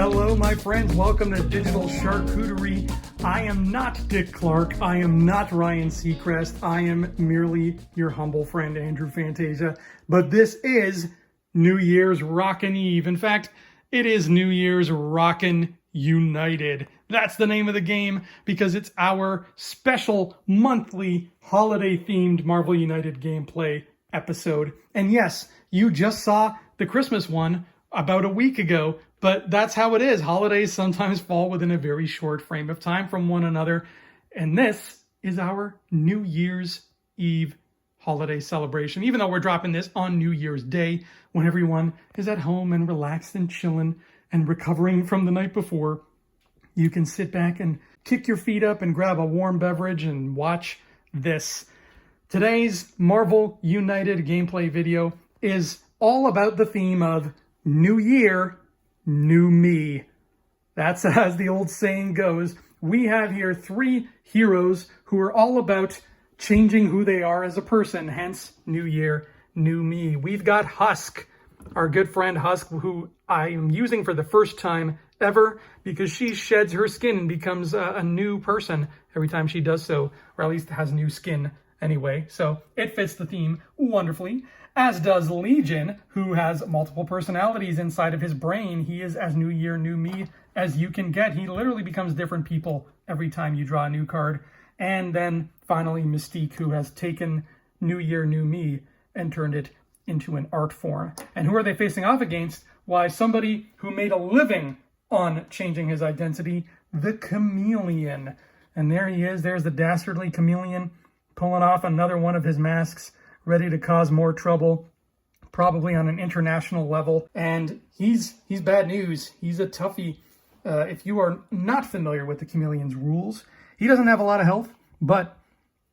Hello, my friends. Welcome to Digital Charcuterie. I am not Dick Clark. I am not Ryan Seacrest. I am merely your humble friend, Andrew Fantasia. But this is New Year's Rockin' Eve. In fact, it is New Year's Rockin' United. That's the name of the game because it's our special monthly holiday-themed Marvel United gameplay episode. And yes, you just saw the Christmas one about a week ago, but that's how it is. Holidays sometimes fall within a very short frame of time from one another. And this is our New Year's Eve holiday celebration, even though we're dropping this on New Year's Day when everyone is at home and relaxed and chilling and recovering from the night before. You can sit back and kick your feet up and grab a warm beverage and watch this. Today's Marvel United gameplay video is all about the theme of New Year, New Me. That's as the old saying goes. We have here three heroes who are all about changing who they are as a person, hence New Year, New Me. We've got Husk, our good friend Husk, who I am using for the first time ever because she sheds her skin and becomes a new person every time she does so, or at least has new skin anyway. So it fits the theme wonderfully, as does Legion, who has multiple personalities inside of his brain. He is as New Year, New Me as you can get. He literally becomes different people every time you draw a new card. And then finally Mystique, who has taken New Year, New Me and turned it into an art form. And who are they facing off against? Why, somebody who made a living on changing his identity, the Chameleon. And there he is. There's the dastardly Chameleon pulling off another one of his masks, ready to cause more trouble, probably on an international level. And he's bad news. He's a toughie. If you are not familiar with the Chameleon's rules, he doesn't have a lot of health, but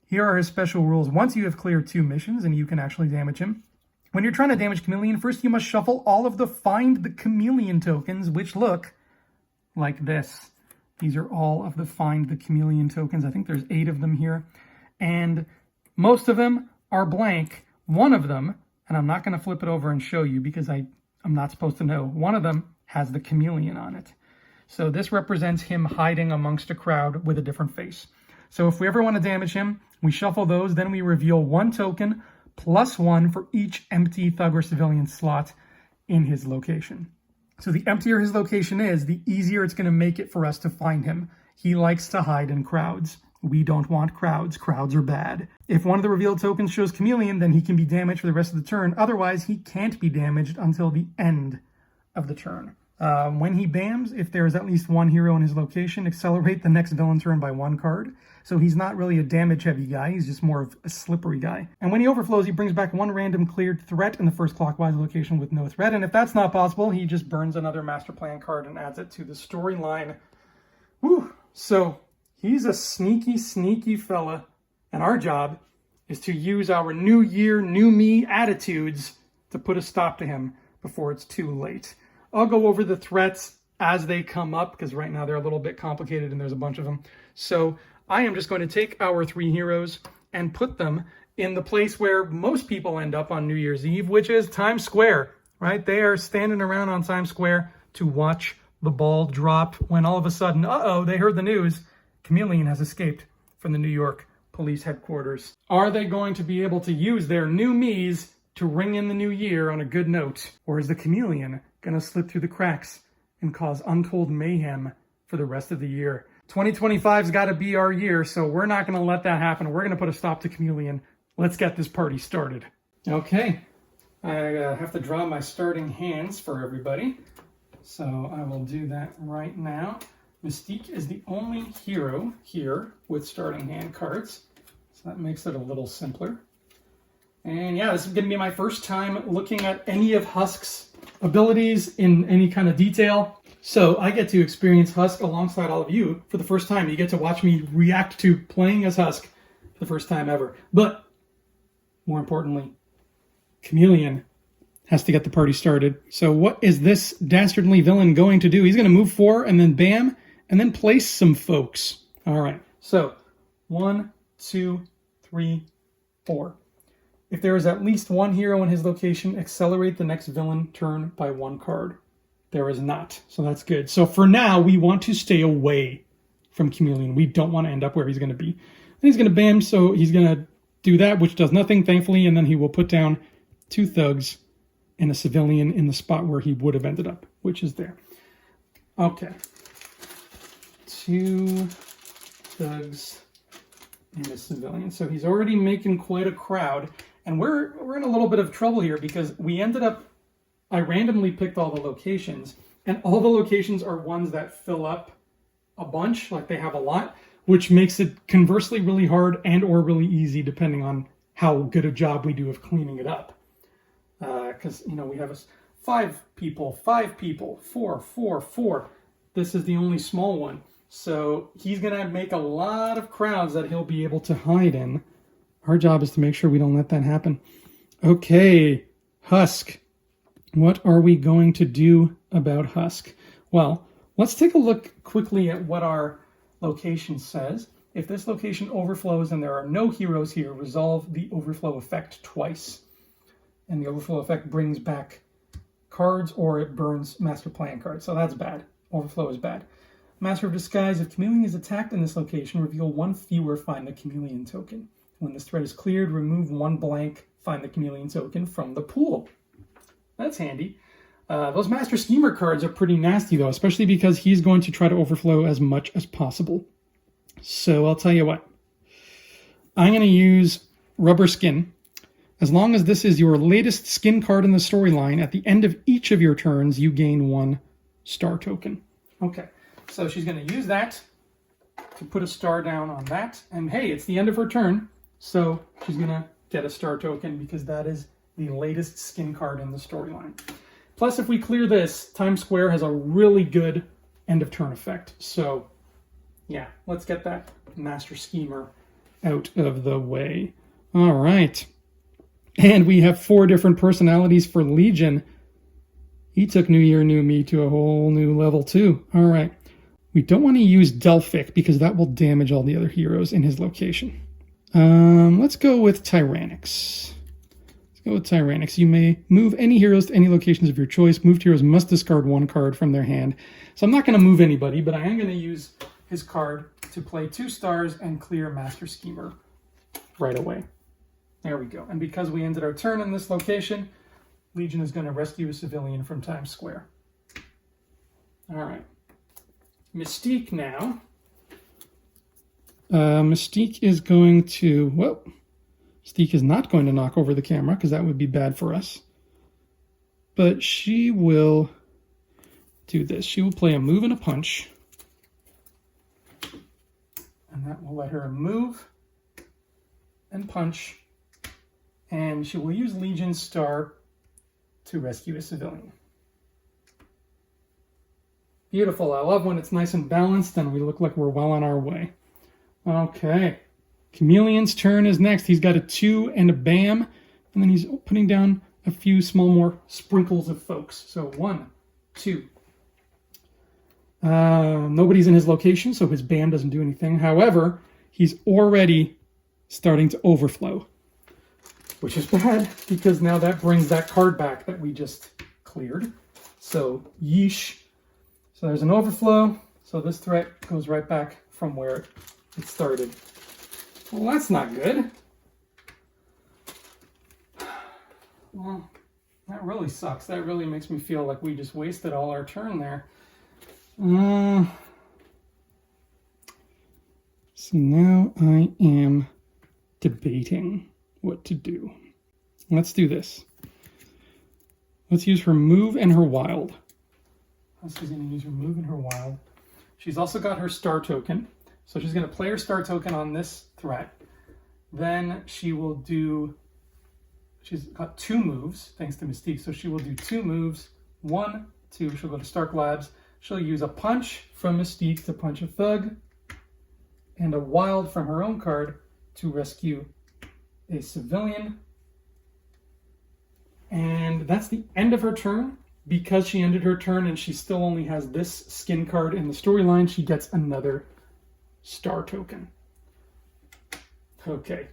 here are his special rules. Once you have cleared 2 missions and you can actually damage him, when you're trying to damage Chameleon, first you must shuffle all of the Find the Chameleon tokens, which look like this. These are all of the Find the Chameleon tokens. I think there's 8 of them here. And most of them are blank. One of them, and I'm not going to flip it over and show you because I'm not supposed to know, one of them has the Chameleon on it. So this represents him hiding amongst a crowd with a different face. So if we ever want to damage him, we shuffle those, then we reveal 1 token plus 1 for each empty thug or civilian slot in his location. So the emptier his location is, the easier it's going to make it for us to find him. He likes to hide in crowds. We don't want crowds. Crowds are bad. If one of the revealed tokens shows Chameleon, then he can be damaged for the rest of the turn. Otherwise, he can't be damaged until the end of the turn. When he bams, if there is at least 1 hero in his location, accelerate the next villain turn by 1 card. So he's not really a damage-heavy guy. He's just more of a slippery guy. And when he overflows, he brings back 1 random cleared threat in the first clockwise location with no threat. And if that's not possible, he just burns another Master Plan card and adds it to the storyline. Woo! So he's a sneaky, sneaky fella. And our job is to use our New Year, New Me attitudes to put a stop to him before it's too late. I'll go over the threats as they come up because right now they're a little bit complicated and there's a bunch of them. So I am just going to take our 3 heroes and put them in the place where most people end up on New Year's Eve, which is Times Square, right? They are standing around on Times Square to watch the ball drop when all of a sudden, they heard the news. Chameleon has escaped from the New York police headquarters. Are they going to be able to use their new me's to ring in the new year on a good note? Or is the Chameleon going to slip through the cracks and cause untold mayhem for the rest of the year? 2025's got to be our year, so we're not going to let that happen. We're going to put a stop to Chameleon. Let's get this party started. Okay, I have to draw my starting hands for everybody. So I will do that right now. Mystique is the only hero here with starting hand cards, so that makes it a little simpler. And yeah, this is going to be my first time looking at any of Husk's abilities in any kind of detail. So I get to experience Husk alongside all of you for the first time. You get to watch me react to playing as Husk for the first time ever. But more importantly, Chameleon has to get the party started. So what is this dastardly villain going to do? He's going to move 4 and then bam, and then place some folks. All right, so 1, 2, 3, 4. If there is at least 1 hero in his location, accelerate the next villain turn by 1 card. There is not. So that's good. So for now, we want to stay away from Chameleon. We don't want to end up where he's going to be. And he's going to bam, so he's going to do that, which does nothing, thankfully, and then he will put down 2 thugs and a civilian in the spot where he would have ended up, which is there. Okay. 2 thugs and a civilian. So he's already making quite a crowd, and we're in a little bit of trouble here because we ended up, I randomly picked all the locations, and all the locations are ones that fill up a bunch, like they have a lot, which makes it conversely really hard and or really easy depending on how good a job we do of cleaning it up. Because, you know, we have 5 people, 4, 4, 4. This is the only small one. So he's going to make a lot of crowds that he'll be able to hide in. Our job is to make sure we don't let that happen. Okay, Husk. What are we going to do about Husk? Well, let's take a look quickly at what our location says. If this location overflows and there are no heroes here, resolve the overflow effect twice. And the overflow effect brings back cards, or it burns master plan cards. So that's bad. Overflow is bad. Master of Disguise. If Chameleon is attacked in this location, reveal 1 fewer Find the Chameleon token. When this threat is cleared, remove 1 blank Find the Chameleon token from the pool. That's handy. Those Master Schemer cards are pretty nasty, though, especially because he's going to try to overflow as much as possible. So I'll tell you what. I'm going to use Rubber Skin. As long as this is your latest skin card in the storyline, at the end of each of your turns, you gain 1 star token. Okay, so she's going to use that to put a star down on that. And hey, it's the end of her turn, so she's going to get a star token because that is the latest skin card in the storyline. Plus, if we clear this, Times Square has a really good end of turn effect. So, yeah, let's get that Master Schemer out of the way. All right. And we have 4 different personalities for Legion. He took New Year, New Me to a whole new level too. All right. We don't want to use Delphic because that will damage all the other heroes in his location. Let's go with Tyrannix. Go with Tyrannix. You may move any heroes to any locations of your choice. Moved heroes must discard 1 card from their hand. So I'm not going to move anybody, but I am going to use his card to play 2 stars and clear Master Schemer right away. There we go. And because we ended our turn in this location, Legion is going to rescue a civilian from Times Square. All right. Mystique now. Mystique is going to... Well, Mystique is not going to knock over the camera because that would be bad for us. But she will do this. She will play a move and a punch. And that will let her move and punch. And she will use Legion's Star to rescue a civilian. Beautiful. I love when it's nice and balanced and we look like we're well on our way. Okay. Chameleon's turn is next. He's got a 2 and a bam. And then he's putting down a few small more sprinkles of folks. So 1, 2. Nobody's in his location, so his bam doesn't do anything. However, he's already starting to overflow, which is bad because now that brings that card back that we just cleared. So, yeesh. So there's an overflow. So this threat goes right back from where it started. Well, that's not good. Well, that really sucks. That really makes me feel like we just wasted all our turn there. So now I am debating what to do. Let's do this. Let's use her move and her wild. She's going to use her move and her wild. She's also got her star token. So she's going to play her star token on this threat. Then she will do... She's got 2 moves, thanks to Mystique. So she will do 2 moves. 1, 2. She'll go to Stark Labs. She'll use a punch from Mystique to punch a thug. And a wild from her own card to rescue a civilian. And that's the end of her turn. Because she ended her turn and she still only has this skin card in the storyline, she gets another star token. Okay.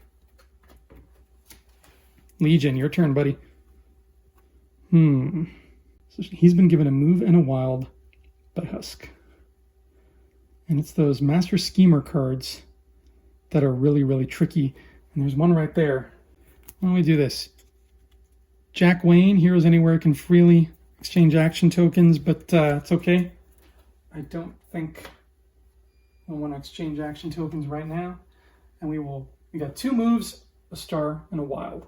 Legion, your turn, buddy. So he's been given a move and a wild by Husk. And it's those Master Schemer cards that are really, really tricky. And there's one right there. Why don't we do this? Jack Wayne, Heroes Anywhere, can freely exchange action tokens, but it's okay. I don't think we want to exchange action tokens right now. And we got 2 moves, a star, and a wild.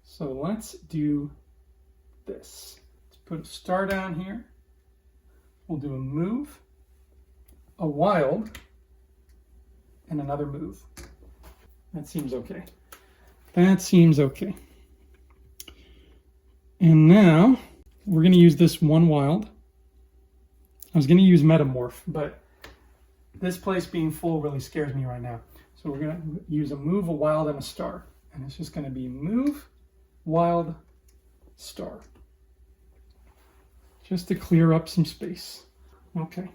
So let's do this. Let's put a star down here. We'll do a move, a wild, and another move. That seems okay. That seems okay. And now we're going to use this one wild. I was going to use Metamorph, but this place being full really scares me right now. So we're going to use a move, a wild, and a star. And it's just going to be move, wild, star. Just to clear up some space. Okay.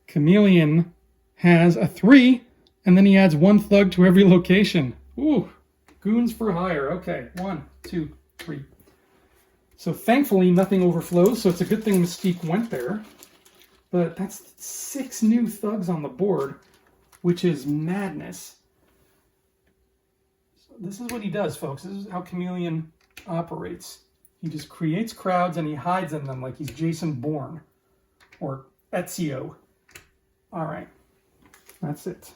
Chameleon has a 3, and then he adds 1 thug to every location. Ooh, goons for hire. Okay, 1, 2, 3. So thankfully nothing overflows, so it's a good thing Mystique went there. But that's 6 new thugs on the board, which is madness. So this is what he does, folks. This is how Chameleon operates. He just creates crowds and he hides in them like he's Jason Bourne or Ezio. All right, that's it.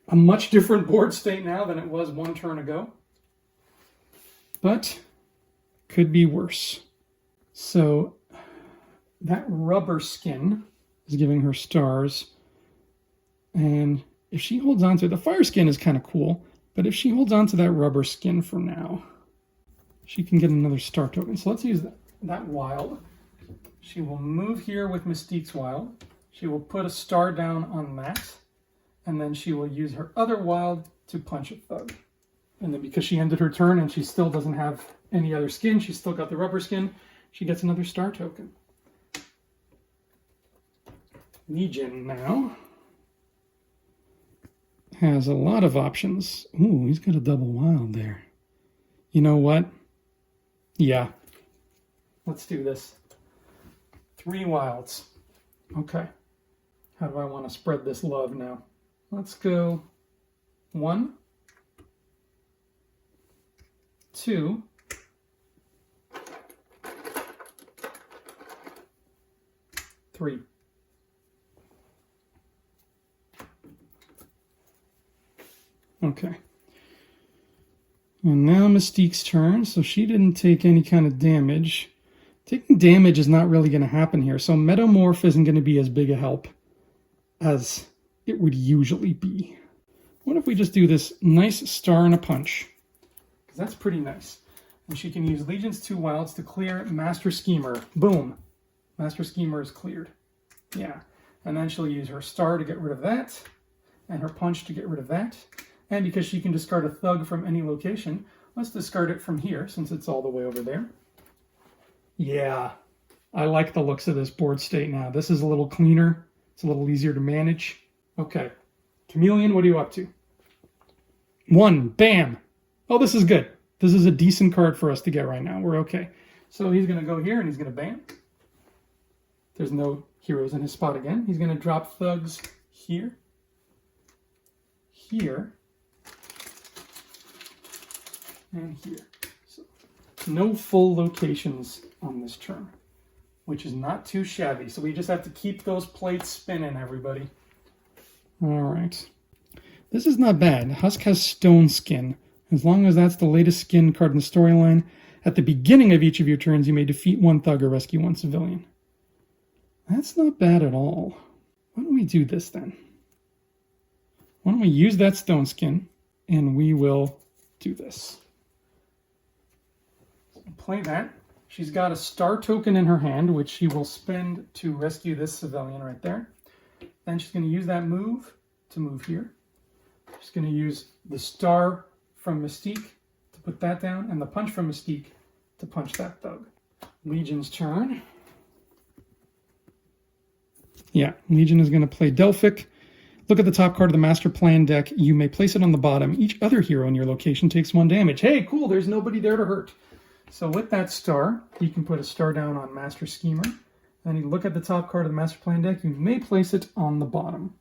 A much different board state now than it was 1 turn ago, but could be worse. So that rubber skin is giving her stars, and if she holds on to it, the fire skin is kind of cool, but if she holds on to that rubber skin for now, she can get another star token. So let's use that wild. She will move here with Mystique's wild. She will put a star down on that, and then she will use her other wild to punch a thug. And then because she ended her turn and she still doesn't have any other skin, she's still got the rubber skin, she gets another star token. Legion now has a lot of options. Ooh, he's got a double wild there. You know what? Yeah, let's do this. 3 wilds. Okay. How do I want to spread this love now? Let's go 1, 2, 3. Okay. And now Mystique's turn, so she didn't take any kind of damage. Taking damage is not really going to happen here, so Metamorph isn't going to be as big a help as it would usually be. What if we just do this nice star and a punch? Because that's pretty nice. And she can use Legion's 2 wilds to clear Master Schemer. Boom. Master Schemer is cleared. Yeah. And then she'll use her star to get rid of that, and her punch to get rid of that. And because she can discard a thug from any location, let's discard it from here, since it's all the way over there. Yeah, I like the looks of this board state now. This is a little cleaner. It's a little easier to manage. Okay. Chameleon, what are you up to? 1. Bam. Oh, this is good. This is a decent card for us to get right now. We're okay. So he's going to go here and he's going to bam. There's no heroes in his spot again. He's going to drop thugs here, here, and here. So no full locations on this turn, which is not too shabby. So we just have to keep those plates spinning, everybody. All right. This is not bad. Husk has Stone Skin. As long as that's the latest skin card in the storyline, at the beginning of each of your turns, you may defeat 1 thug or rescue 1 civilian. That's not bad at all. Why don't we do this then? Why don't we use that Stone Skin, and we will do this. So play that. She's got a star token in her hand, which she will spend to rescue this civilian right there. Then she's going to use that move to move here. She's going to use the star from Mystique to put that down, and the punch from Mystique to punch that thug. Legion's turn. Yeah, Legion is going to play Delphic. Look at the top card of the Master Plan deck. You may place it on the bottom. Each other hero in your location takes 1 damage. Hey, cool, there's nobody there to hurt. So with that star, you can put a star down on Master Schemer. Then you look at the top card of the Master Plan deck. You may place it on the bottom.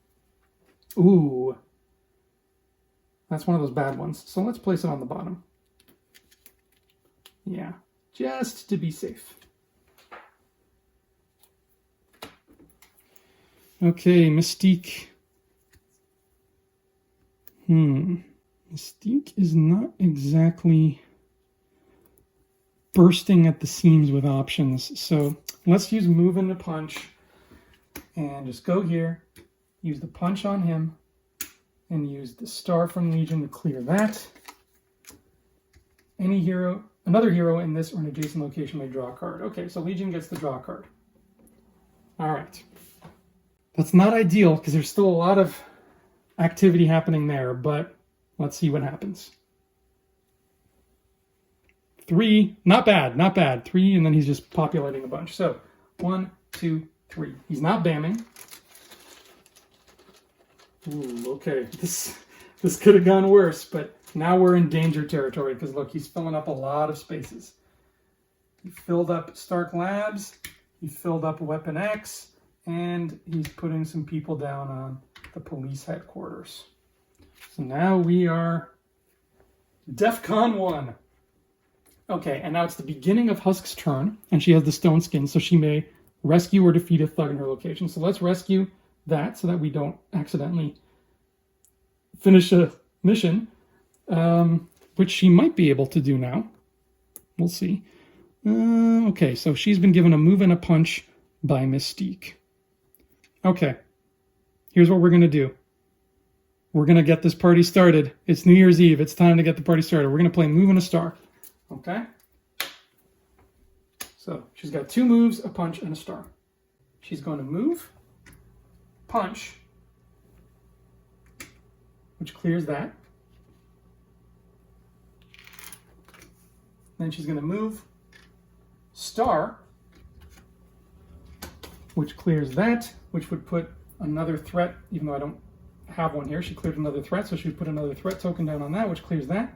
Ooh. That's one of those bad ones. So let's place it on the bottom. Yeah, just to be safe. Okay, Mystique. Mystique is not exactly bursting at the seams with options. So let's use Move and a Punch and just go here, use the punch on him, and use the star from Legion to clear that. Any hero, another hero in this or an adjacent location may draw a card. Okay, so Legion gets the draw card. All right. That's not ideal because there's still a lot of activity happening there, but let's see what happens. 3, not bad, not bad. 3, and then he's just populating a bunch. So 1, 2, 3. He's not bamming. Ooh, okay. This could have gone worse, but now we're in danger territory because look, he's filling up a lot of spaces. He filled up Stark Labs, he filled up Weapon X, and he's putting some people down on the police headquarters. So now we are DEFCON 1. Okay, and now it's the beginning of Husk's turn, and she has the stone skin, so she may rescue or defeat a thug in her location. So let's rescue that so that we don't accidentally finish a mission, which she might be able to do now. We'll see. Okay, so she's been given a move and a punch by Mystique. Okay, here's what we're going to do. We're going to get this party started. It's New Year's Eve. It's time to get the party started. We're going to play Move and a Star. Okay? So she's got 2 moves, a punch, and a star. She's going to move, punch, which clears that. Then she's going to move, star, which clears that, which would put another threat, even though I don't have one here. She cleared another threat, so she would put another threat token down on that, which clears that.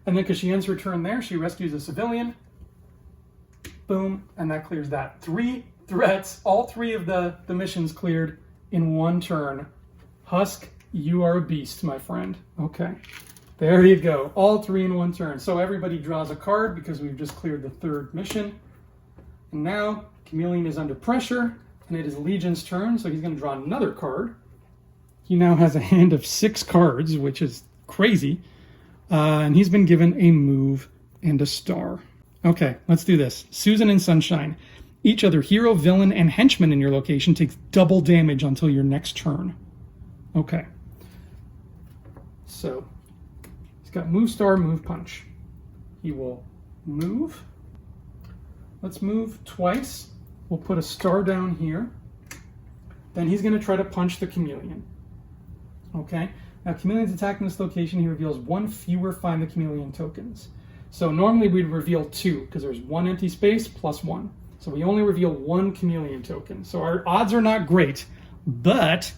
And then because she ends her turn there, she rescues a civilian. Boom, and that clears that. 3 threats, all 3 of the missions cleared in 1 turn. Husk, you are a beast, my friend. Okay, there you go. All 3 in 1 turn. So everybody draws a card because we've just cleared the 3rd mission. And now Chameleon is under pressure, and it is Legion's turn, so he's going to draw another card. He now has a hand of 6 cards, which is crazy. And he's been given a move and a star. Okay, let's do this. Susan and Sunshine. Each other hero, villain, and henchman in your location takes double damage until your next turn. Okay. So, he's got move, star, move, punch. He will move. Let's move twice. We'll put a star down here. Then he's going to try to punch the Chameleon. Okay? Now, Chameleon's attacking this location. He reveals 1 fewer Find the Chameleon tokens. So normally we'd reveal 2, because there's 1 empty space plus 1. So we only reveal 1 Chameleon token. So our odds are not great, but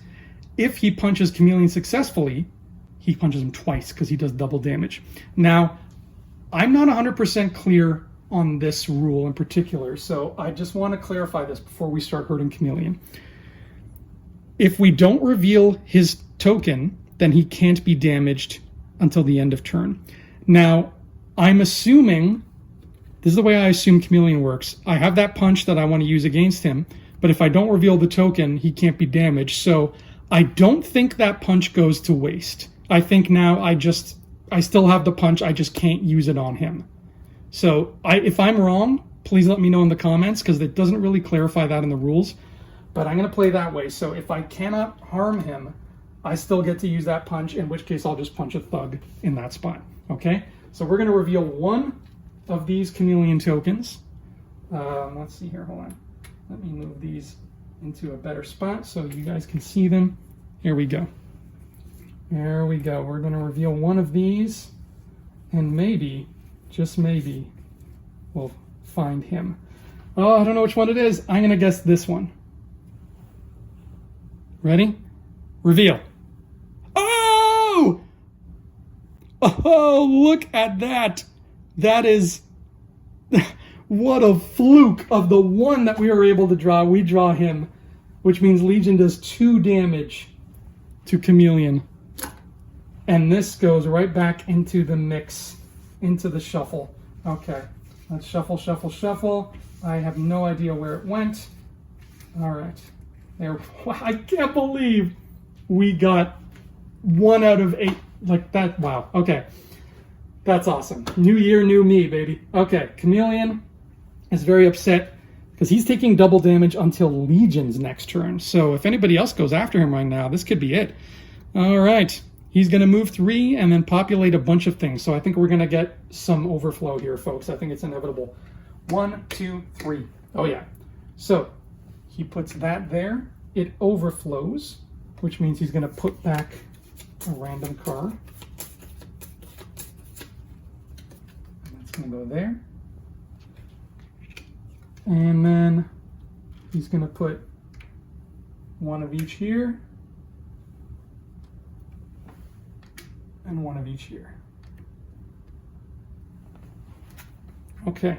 if he punches Chameleon successfully, he punches him twice, because he does double damage. Now, I'm not 100% clear on this rule in particular, so I just want to clarify this before we start hurting Chameleon. If we don't reveal his token, then he can't be damaged until the end of turn. Now, I'm assuming, this is the way I assume Chameleon works. I have that punch that I want to use against him, but if I don't reveal the token, he can't be damaged. So I don't think that punch goes to waste. I think now I still have the punch, I just can't use it on him. So if I'm wrong, please let me know in the comments, because it doesn't really clarify that in the rules. But I'm going to play that way. So if I cannot harm him, I still get to use that punch, in which case I'll just punch a thug in that spot. Okay? So we're going to reveal 1 of these Chameleon tokens. Let's see here, hold on. Let me move these into a better spot so you guys can see them. Here we go. There we go. We're going to reveal 1 of these, and maybe, just maybe, we'll find him. Oh, I don't know which one it is. I'm going to guess this one. Ready? Reveal. Oh! Oh, look at that. That is What a fluke. Of the one that we were able to draw, we draw him, which means Legion does 2 damage to Chameleon. And this goes right back into the mix, into the shuffle. Okay, let's shuffle, shuffle, shuffle. I have no idea where it went. All right. There. I can't believe we got 1 out of 8 like that. Wow. Okay. That's awesome. New year, new me, baby. Okay, Chameleon is very upset because he's taking double damage until Legion's next turn. So if anybody else goes after him right now, this could be it. All right. He's going to move 3 and then populate a bunch of things. So I think we're going to get some overflow here, folks. I think it's inevitable. 1, 2, 3. Oh, yeah. So he puts that there. It overflows, which means he's going to put back a random card. And that's going to go there. And then he's going to put 1 of each here. And 1 of each here. Okay.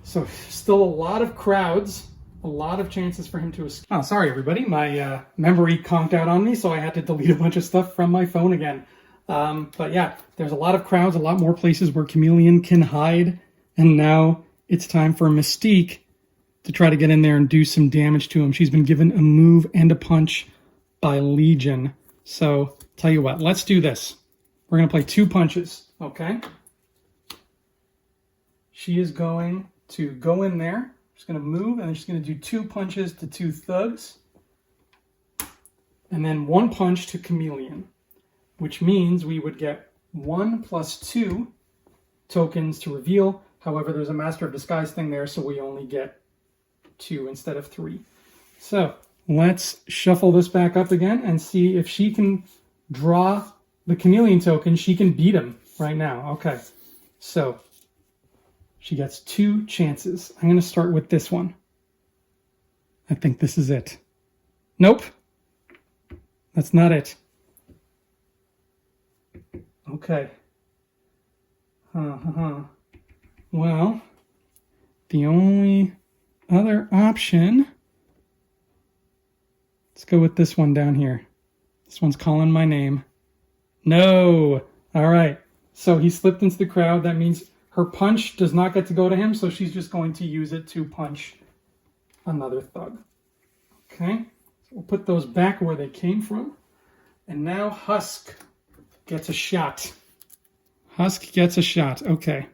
So still a lot of crowds, a lot of chances for him to escape. Oh, sorry everybody, my memory conked out on me, so I had to delete a bunch of stuff from my phone again. But yeah, there's a lot of crowds, a lot more places where Chameleon can hide, and now it's time for Mystique to try to get in there and do some damage to him. She's been given a move and a punch by Legion. So tell you what, let's do this. We're going to play 2 punches, okay? She is going to go in there. She's going to move, and then she's going to do 2 punches to 2 thugs. And then 1 punch to Chameleon, which means we would get 1 plus 2 tokens to reveal. However, there's a Master of Disguise thing there, so we only get 2 instead of 3. So let's shuffle this back up again and see if she can draw the Chameleon token. She can beat him right now. Okay, so she gets 2 chances. I'm going to start with this one. I think this is it. Nope, that's not it. Okay. Well, the only other option, let's go with this one down here. This one's calling my name. No. All right. So he slipped into the crowd. That means her punch does not get to go to him, so she's just going to use it to punch another thug. Okay. So we'll put those back where they came from. And now Husk gets a shot. Husk gets a shot. Okay.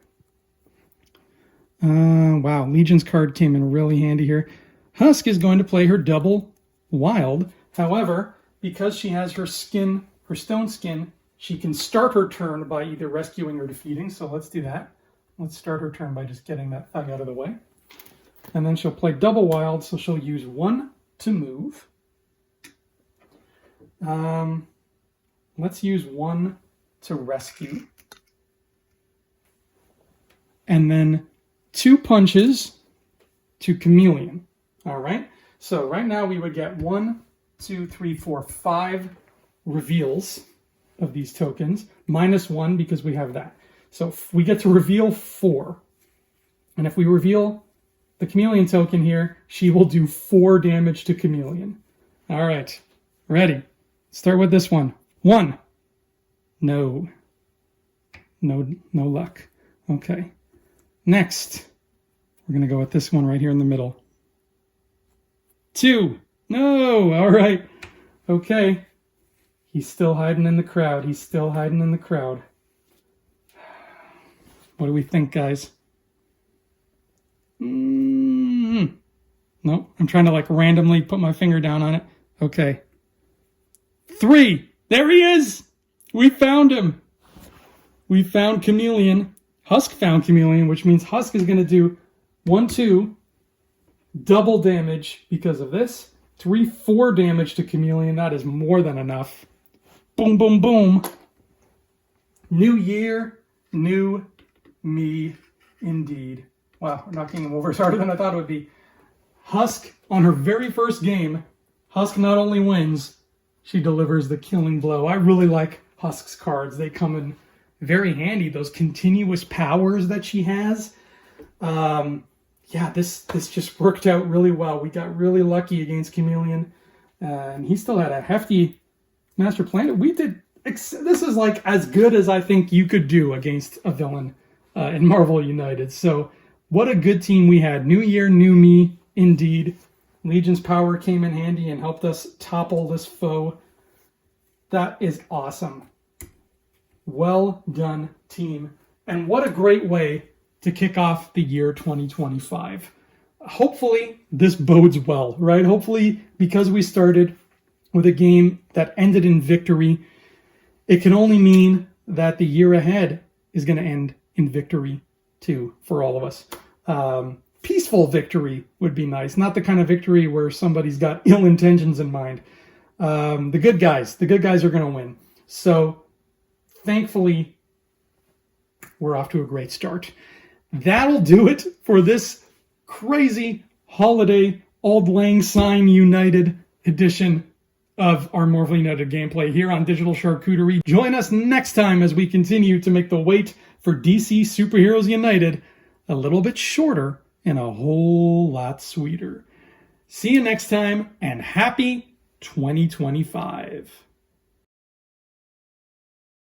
Wow. Legion's card came in really handy here. Husk is going to play her double wild. However, because she has her skin, her stone skin, she can start her turn by either rescuing or defeating. So let's do that. Let's start her turn by just getting that thug out of the way. And then she'll play double wild, so she'll use 1 to move. Let's use 1 to rescue. And then 2 punches to Chameleon. All right. So right now we would get 1, 2, 3, 4, 5 reveals of these tokens, minus 1 because we have that. So we get to reveal 4. And if we reveal the Chameleon token here, she will do 4 damage to Chameleon. All right. Ready. Start with this one. 1. No. No luck. Okay. Next, we're going to go with this one right here in the middle. 2. No. All right. Okay. He's still hiding in the crowd. He's still hiding in the crowd. What do we think, guys? No, I'm trying to like randomly put my finger down on it. Okay. 3. There he is. We found him. We found Chameleon. Husk found Chameleon, which means Husk is going to do 1, 2, double damage because of this. 3, 4 damage to Chameleon. That is more than enough. Boom, boom, boom. New year, new me, indeed. Wow, knocking him over is harder than I thought it would be. Husk, on her very first game, Husk not only wins, she delivers the killing blow. I really like Husk's cards. They come in very handy. Those continuous powers that she has. Yeah, this just worked out really well. We got really lucky against Chameleon, and he still had a hefty Master Planet. We did. This is like as good as I think you could do against a villain in Marvel United. So what a good team we had. New year, new me, indeed. Legion's power came in handy and helped us topple this foe. That is awesome. Well done, team. And what a great way to kick off the year 2025. Hopefully this bodes well, right? Hopefully, because we started with a game that ended in victory, it can only mean that the year ahead is going to end in victory too for all of us. Peaceful victory would be nice, not the kind of victory where somebody's got ill intentions in mind. The good guys are going to win. So thankfully, we're off to a great start. That'll do it for this crazy holiday Auld Lang Syne United edition of our Marvel United gameplay here on Digital Charcuterie. Join us next time as we continue to make the wait for DC Superheroes United a little bit shorter and a whole lot sweeter. See you next time, and happy 2025.